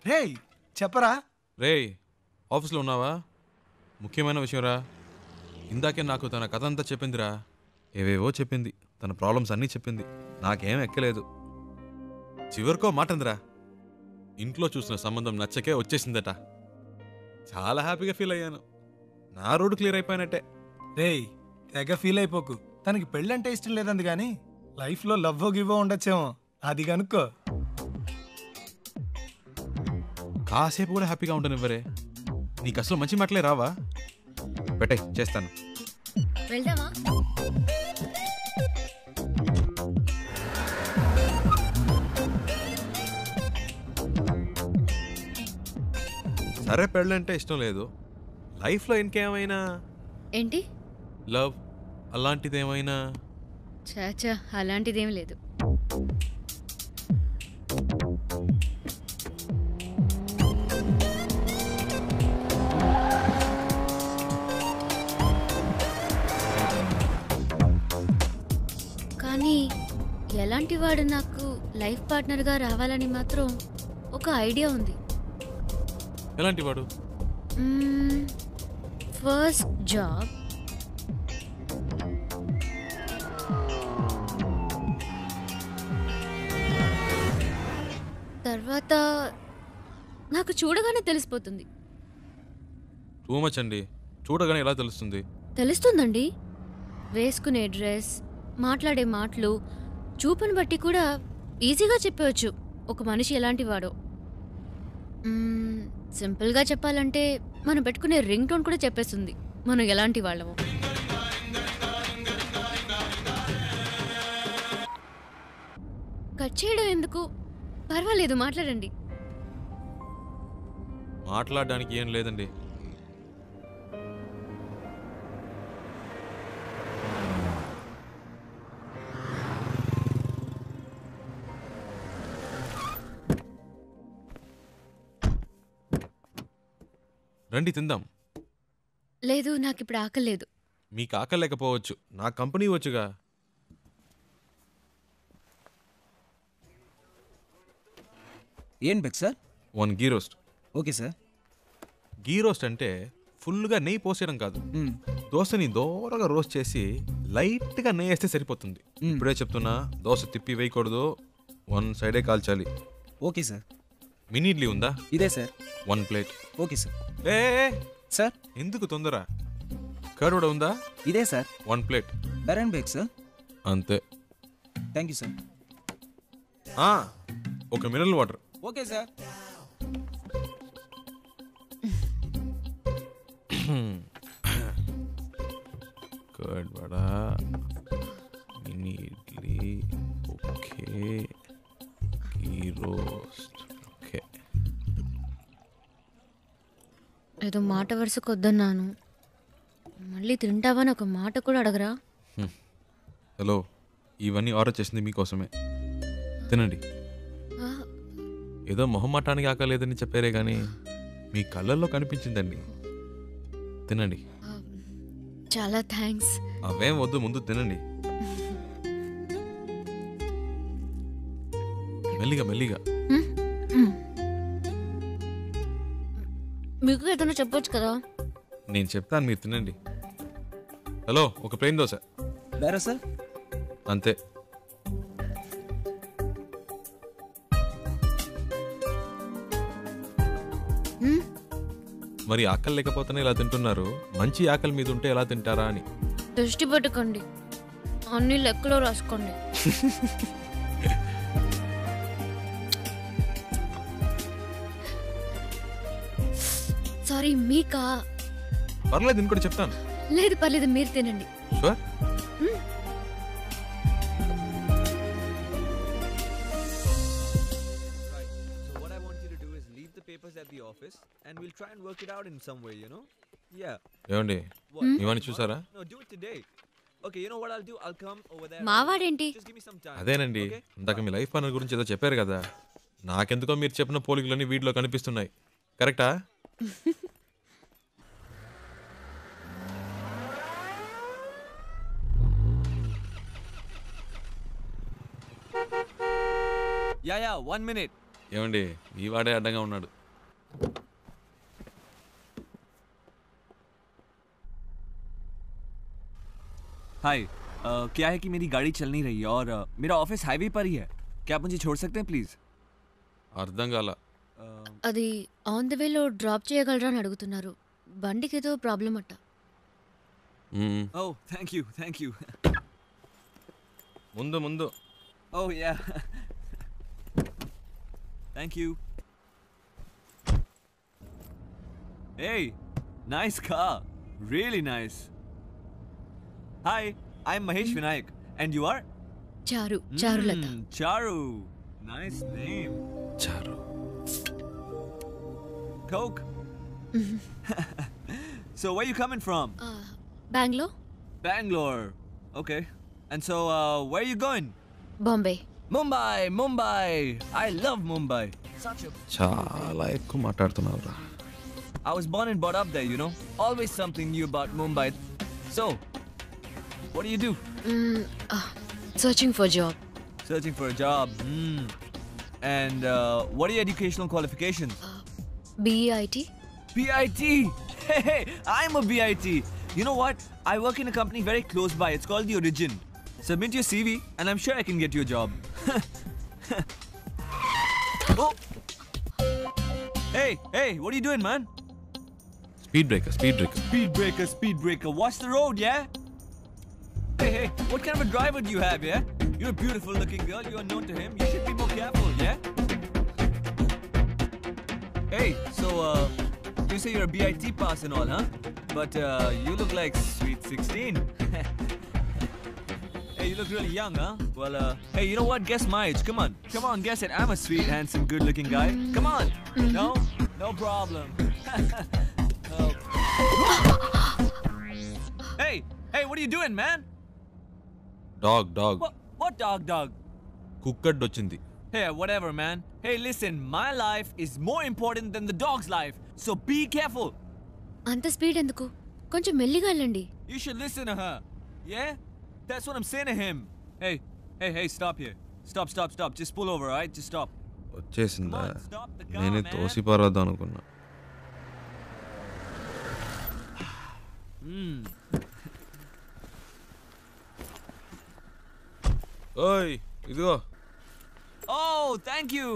రేయ్ చెప్పరా. రేయ్ ఆఫీస్లో ఉన్నావా? ముఖ్యమైన విషయం రా. ఇందాకే నాకు తన కథ అంతా చెప్పిందిరా. ఏవేవో చెప్పింది, తన ప్రాబ్లమ్స్ అన్నీ చెప్పింది. నాకేం ఎక్కలేదు. చివరికో మాట అందిరా, ఇంట్లో చూసిన సంబంధం నచ్చకే వచ్చేసిందట. చాలా హ్యాపీగా ఫీల్ అయ్యాను. నా రోడ్డు క్లియర్ అయిపోయినట్టే. రేయ్ తెగ ఫీల్ అయిపోకు. తనకి పెళ్ళంటే ఇష్టం లేదంది కానీ లైఫ్లో లవ్వో గివ్వో ఉండొచ్చేమో, అది కనుక్కో. కాసేపు కూడా హ్యాపీగా ఉండనివ్వరే. నీకు అసలు మంచి మాటలే రావా? పెట్టే చేస్తాను. వెళ్దామా? సరే పెళ్ళంటే ఇష్టం లేదు, లైఫ్లో ఇంకేమైనా ఏంటి? లవ్ అలాంటిదేమైనా? చాచా అలాంటిదేం లేదు. కానీ ఎలాంటి వాడు నాకు లైఫ్ పార్ట్నర్గా రావాలని మాత్రం ఒక ఐడియా ఉంది. ఎలాంటి వాడు? ఫస్ట్ జాబ్, తర్వాత నాకు చూడగానే తెలిసిపోతుంది. టూ మచ్ అండి. చూడగానే ఎలా తెలుస్తుంది? తెలుస్తుందండి. వేసుకునే డ్రెస్, మాట్లాడే మాటలు, చూపుని బట్టి కూడా ఈజీగా చెప్పవచ్చు ఒక మనిషి ఎలాంటి వాడో. సింపుల్గా చెప్పాలంటే మనం పెట్టుకునే రింగ్ టోన్ కూడా చెప్పేస్తుంది మనం ఎలాంటి వాళ్ళమో. కట్ చేయడం ఎందుకు? పర్వాలేదు, మాట్లాడండి. మాట్లాడడానికి ఏం లేదండి. రండి తిందాం. లేదు, నాకు ఇప్పుడు ఆకలేదు. మీకు ఆకలేకపోవచ్చు, నా కంపెనీ వచ్చుగా. ఏం బెక్ sir? 1 ghee roast. Okay sir. Ghee roast అంటే ఫుల్గా నెయ్యి పోసేయడం కాదు. దోశని దోరగా రోస్ట్ చేసి లైట్గా నెయ్యి వేస్తే సరిపోతుంది. ఇప్పుడే చెప్తున్నా, దోశ తిప్పి వేయకూడదు, 1 సైడే కాల్చాలి. Okay sir. మినీ ఇడ్లీ ఉందా? ఇదే సార్. 1 ప్లేట్. Okay sir. ఏ సార్ ఎందుకు తొందర? కర్డ్ కూడా ఉందా? ఇదే సార్. 1 ప్లేట్. బెరన్ బేక్ సార్. అంతే. Thank you sir. ఒక mineral water. Okay sir. Curd vada, mini idli, okay, ghee roast, okay. ఏదో మాట వరుసకు వద్దన్నాను, మళ్ళీ తింటావని ఒక మాట కూడా అడగరా? హలో, ఇవన్నీ ఆర్డర్ చేసింది మీకోసమే, తినండి. ఏదో మొహమాటానికి ఆకలేదని చెప్పారే కానీ మీ కళ్ళల్లో కనిపించిందండి. తినండి. చాలా థ్యాంక్స్. అవేం వద్దు, ముందు తినండి. మెల్లిగా మెల్లిగా. మీకు ఏదైనా చెప్పొచ్చు కదా. నేను చెప్తాను, మీరు తినండి. హలో, ఒక ప్లేన్ దోశ. బేరా సార్. అంతే. మరి ఆకలి లేకపోతేనే ఇలా తింటున్నారు, మంచి ఆకలి మీద ఉంటే ఎలా తింటారా అని. దృష్టి పెట్టుకోండి, అన్ని లెక్కలో రాసుకోండి. సారీ, మీకా? పర్లేదు, నేను కూడా చెప్తాను. లేదు పర్లేదు, మీరు తినండి. Sure. And we'll try and work it out in some way, you know? Yeah. ఏమండి, ఇవన్నీ చూసారా? No, do it today. Okay, you know what I'll do? I'll come over there. మావాడేంటి? Just give me some time. అదేనండి, ఇందాక మీ life partner గురించి ఏదో చెప్పారు కదా, నాకెందుకో మీరు చెప్పిన పోలికలన్నీ వీడిలో కనిపిస్తున్నాయి. కరెక్టా? Yeah, 1 minute. ఏమండి, ఈ వాడే అడ్డంగా ఉన్నాడు. हाय क्या है कि मेरी गाड़ी चल नहीं रही है और मेरा ऑफिस हाईवे पर ही है. क्या आप मुझे छोड़ सकते हैं प्लीज? అర్థం కాల. అది ఆన్ ద వేలో డ్రాప్ చేయగలరా అని అడుగుతున్నారు. బండికి ఏదో ప్రాబ్లం అట్ట. Oh, thank you. ముందు ముందు. Oh yeah. Thank you. Hey, nice car. Really nice. Hi, I'm Mahesh Vinayak. And you are? Charulata. Charu. Nice name. చారు. Coke? So, where you coming from? Bengaluru, Bangalore. Okay. And so, where are you going? Bombay. Mumbai. I love Mumbai. చాలా ఎక్కువ మాట్లాడుతున్నావురా. I was born and brought up there, you know. Always something new about Mumbai. So, what do you do? Searching for job. Searching for a job. And what are your educational qualifications? BIT. BIT. Hey, I'm a BIT. You know what? I work in a company very close by. It's called The Origin. Submit your CV, and I'm sure I can get you a job. Oh. Hey, what are you doing, man? Speed breaker. Speed breaker. Watch the road, yeah? Hey, what kind of a driver do you have, yeah? You're a beautiful looking girl. You're known to him. You should be more careful, yeah? Hey, so, you say you're a BIT pass and all, huh? But, you look like sweet 16. Hey, you look really young, huh? Well, hey, you know what? Guess my age. Come on, guess it. I'm a sweet, handsome, good-looking guy. Come on. No? No problem. Oh. Hey, what are you doing, man? Dog. What dog? Cooked వచ్చింది. Hey, whatever, man. Hey, listen, my life is more important than the dog's life. So be careful. అంత speed ఎందుకు? కొంచెం మెల్లిగా వెళ్ళండి. You should listen to her. Yeah? That's what I'm saying to him. Hey, stop here. Stop. Just pull over, alright? Just stop. వచ్చేసిందా? Come on, stop the car, నేనే man. తోసిపారద్దు అనుకున్నా. ఓయ్ ఇదిగో. Oh, thank you.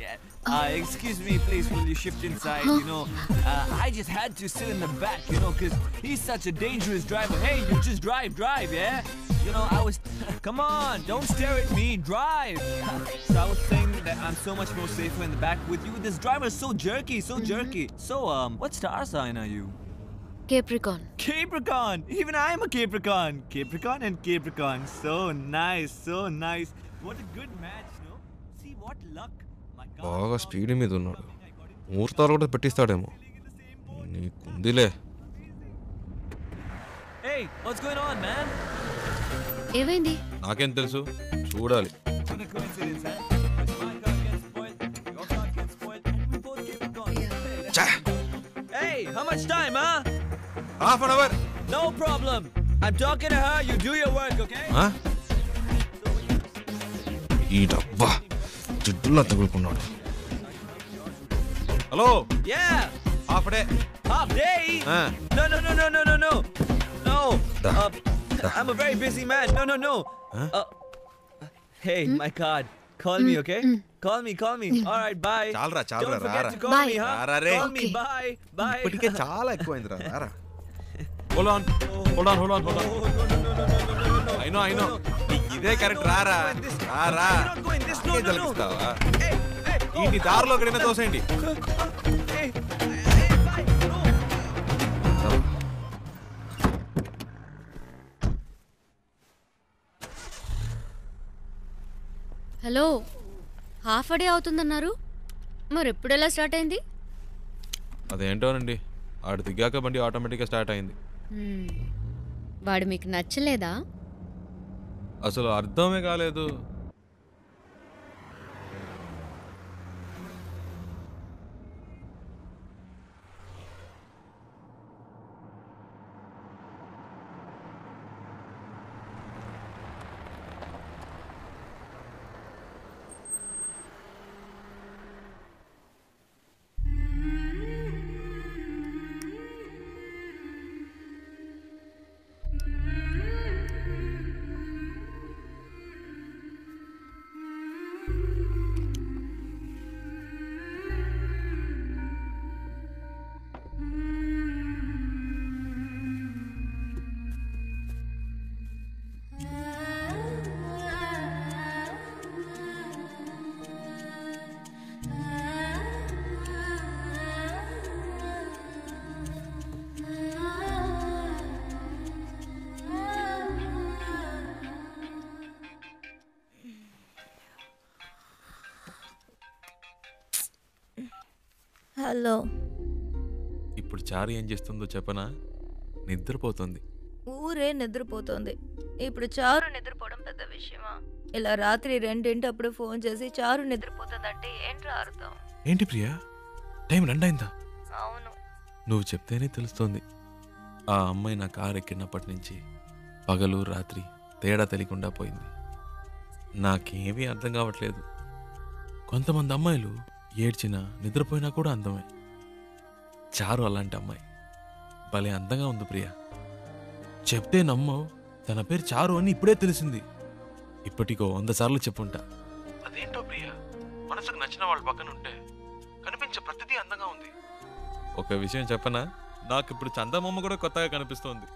Yeah. Excuse me, please, will you shift inside? You know, I just had to sit in the back, you know, because he's such a dangerous driver. Hey, you just drive, yeah? You know, I was... Come on, don't stare at me, drive. So I was saying that I'm so much more safer in the back with you. This driver is so jerky. So, what star sign are you? Capricorn. Capricorn! Even I'm a Capricorn! Capricorn and Capricorn. So nice. What a good match, no? See what luck. My God. బాగా speed మీద ఉన్నాడు. ముహూర్తాలు కూడా పెట్టిస్తాడేమో. నీకుందిలే. Hey, what's going on, man? ఏమైంది? నాకేం తెలుసు, చూడాలి. What a coincidence, huh? If my car gets spoiled, your car gets spoiled, and we both Capricorn. Hey, how much time, huh? Half an hour. No problem. I'm talking to her. You do your work, okay? ఈ డబ్బా జిడ్డులా తగులుకున్నాడు. Hello. Yeah. Half day. Half day? No. No. I'm a very busy man. No. Hey, my card. Call me, okay? Call me. All right, bye. చాలరా Don't forget రారా. to call me, huh? రారా రే. Call me, Okay. bye. ఇప్పటికే చాలా ఎక్కువైందిరా. రారా. Hold on. No. I know. ఇదే correct. రారా. You're not going this. No. తలపిస్తావా? Hey, ఈ దారిలో ఎక్కడైనా తోసేయండి. Hey, bye. No. Hello, half day అవుతుందన్నారు. మరి ఎప్పుడు ఎలా స్టార్ట్ అయింది? అదేంటోనండి, ఆడు దిగాక బండి ఆటోమేటిక్గా స్టార్ట్ అయింది. వాడు మీకు నచ్చలేదా? అసలు అర్థమే కాలేదు. హలో. ఇప్పుడు చారు ఏం చేస్తుందో చెప్పనా? నిద్రపోతుంది. ఊరే నిద్రపోతోంది. ఇప్పుడు చారు నిద్రపోవడం పెద్ద విషయమా? ఇలా రాత్రి 2 ఫోన్ చేసి చారు నిద్రపోతుందంటే ఏంట్రా అర్థం? ఏంటి ప్రియా, టైం 2 అయిందా? అవును. నువ్వు చెప్తేనే తెలుస్తోంది. ఆ అమ్మాయి నా కారు ఎక్కినప్పటి నుంచి పగలు రాత్రి తేడా తెలియకుండా పోయింది. నాకేమీ అర్థం కావట్లేదు. కొంతమంది అమ్మాయిలు ఏడ్చినా నిద్రపోయినా కూడా అందమే. చారు అలాంటి అమ్మాయి. భలే అందంగా ఉంది ప్రియా. చెప్తే నమ్మవు, తన పేరు చారు అని ఇప్పుడే తెలిసింది. ఇప్పటికో 100 సార్లు చెప్పుంటా. అదేంటో ప్రియా, మనసుకు నచ్చిన వాళ్ళ పక్కన ఉంటే కనిపించే ప్రతిదీ అందంగా ఉంది. ఒక విషయం చెప్పనా, నాకు ఇప్పుడు చందమామ కూడా కొత్తగా కనిపిస్తోంది.